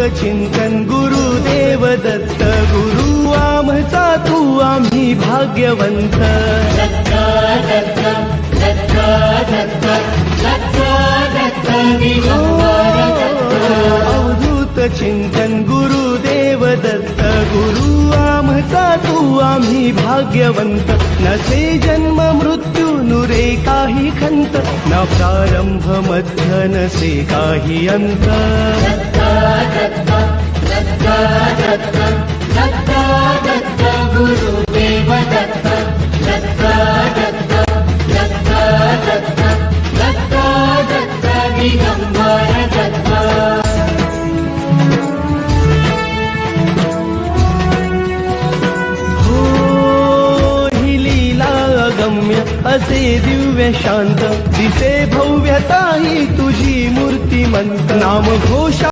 चिंतन गुरुदेव दत्त गुरु आमचा तू आम्ही भाग्यवंत दत्त दत्त दत्त दत्त दत्त दत्त दिगंबर अवधूत चिंतन गुरुदेव दत्त गुरु आमचा तू आम्ही भाग्यवंत नसे जन्म मृत्यू नुरे काही खंत न प्रारंभ मध्य नसे काही अंत दत्त दत्त दत्त दत्त दत्त दत्त गुरुदेव दत्त दत्त दत्त दत्त दत्त दत्त दत्त दिगंबर दत्त असे दिव्य शांत दिसे भव्यता ही तुझी मूर्तिमंत नाम घोषा